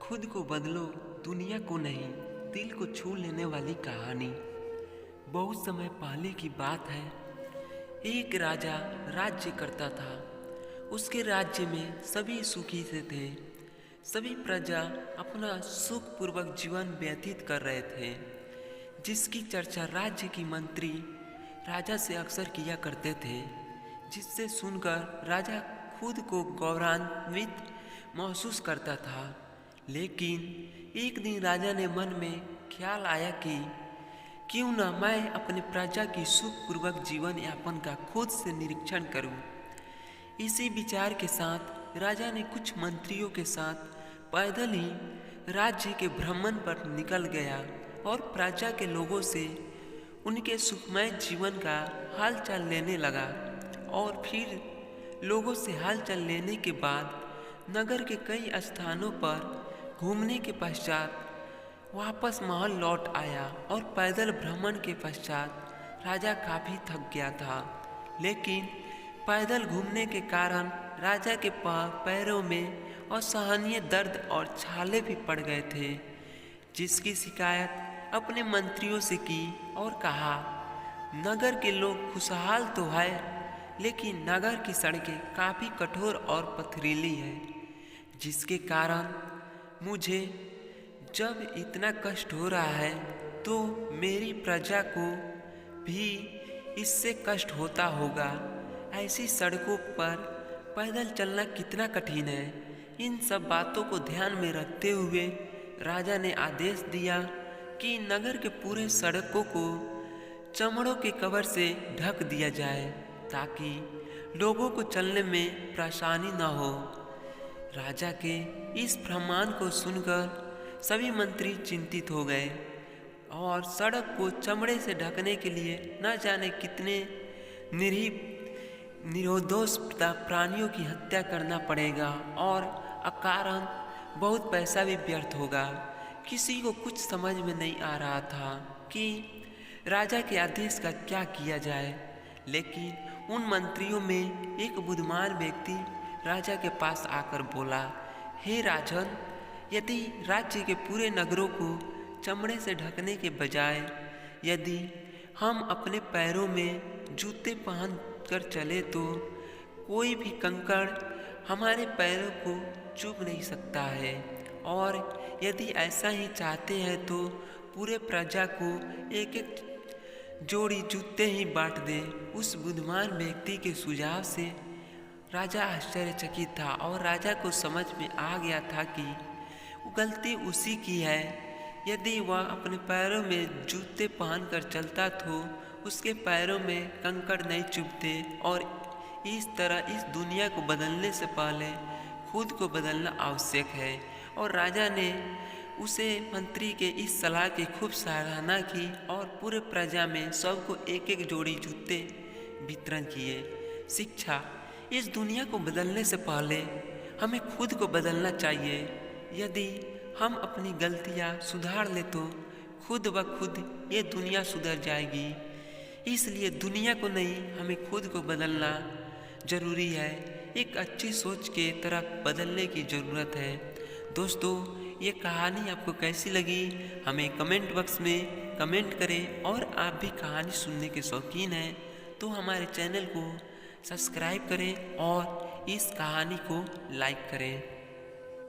खुद को बदलो, दुनिया को नहीं। दिल को छू लेने वाली कहानी। बहुत समय पहले की बात है। एक राजा राज्य करता था। उसके राज्य में सभी सुखी से थे। सभी प्रजा अपना सुखपूर्वक जीवन व्यतीत कर रहे थे, जिसकी चर्चा राज्य की मंत्री राजा से अक्सर किया करते थे, जिससे सुनकर राजा खुद को गौरवान्वित महसूस करता था। लेकिन एक दिन राजा ने मन में ख्याल आया कि क्यों न मैं अपने प्रजा की सुखपूर्वक जीवन यापन का खुद से निरीक्षण करूं। इसी विचार के साथ राजा ने कुछ मंत्रियों के साथ पैदल ही राज्य के भ्रमण पर निकल गया और प्रजा के लोगों से उनके सुखमय जीवन का हालचाल लेने लगा। और फिर लोगों से हालचाल लेने के बाद नगर के कई स्थानों पर घूमने के पश्चात वापस महल लौट आया। और पैदल भ्रमण के पश्चात राजा काफ़ी थक गया था, लेकिन पैदल घूमने के कारण राजा के पैरों में असहनीय दर्द और छाले भी पड़ गए थे, जिसकी शिकायत अपने मंत्रियों से की और कहा, नगर के लोग खुशहाल तो है, लेकिन नगर की सड़कें काफ़ी कठोर और पथरीली है, जिसके कारण मुझे जब इतना कष्ट हो रहा है तो मेरी प्रजा को भी इससे कष्ट होता होगा। ऐसी सड़कों पर पैदल चलना कितना कठिन है। इन सब बातों को ध्यान में रखते हुए राजा ने आदेश दिया कि नगर के पूरे सड़कों को चमड़ों के कवर से ढक दिया जाए, ताकि लोगों को चलने में परेशानी न हो। राजा के इस फरमान को सुनकर सभी मंत्री चिंतित हो गए और सड़क को चमड़े से ढकने के लिए न जाने कितने निर्दोष प्राणियों की हत्या करना पड़ेगा और अकारण बहुत पैसा भी व्यर्थ होगा। किसी को कुछ समझ में नहीं आ रहा था कि राजा के आदेश का क्या किया जाए। लेकिन उन मंत्रियों में एक बुद्धिमान व्यक्ति राजा के पास आकर बोला, हे राजन, यदि राज्य के पूरे नगरों को चमड़े से ढकने के बजाय यदि हम अपने पैरों में जूते पहन कर चले तो कोई भी कंकड़ हमारे पैरों को चुभ नहीं सकता है। और यदि ऐसा ही चाहते हैं तो पूरे प्रजा को एक एक जोड़ी जूते ही बांट दे। उस बुद्धिमान व्यक्ति के सुझाव से राजा आश्चर्यचकित था और राजा को समझ में आ गया था कि गलती उसी की है। यदि वह अपने पैरों में जूते पहनकर चलता तो उसके पैरों में कंकड़ नहीं चुभते। और इस तरह इस दुनिया को बदलने से पहले खुद को बदलना आवश्यक है। और राजा ने उसे मंत्री के इस सलाह की खूब सराहना की और पूरे प्रजा में सबको एक एक जोड़ी जूते वितरण किए। शिक्षा, इस दुनिया को बदलने से पहले हमें खुद को बदलना चाहिए। यदि हम अपनी गलतियां सुधार ले तो खुद ब खुद ये दुनिया सुधर जाएगी। इसलिए दुनिया को नहीं, हमें खुद को बदलना जरूरी है। एक अच्छी सोच के तरफ बदलने की ज़रूरत है। दोस्तों, ये कहानी आपको कैसी लगी हमें कमेंट बॉक्स में कमेंट करें। और आप भी कहानी सुनने के शौकीन हैं तो हमारे चैनल को सब्सक्राइब करें और इस कहानी को लाइक करें।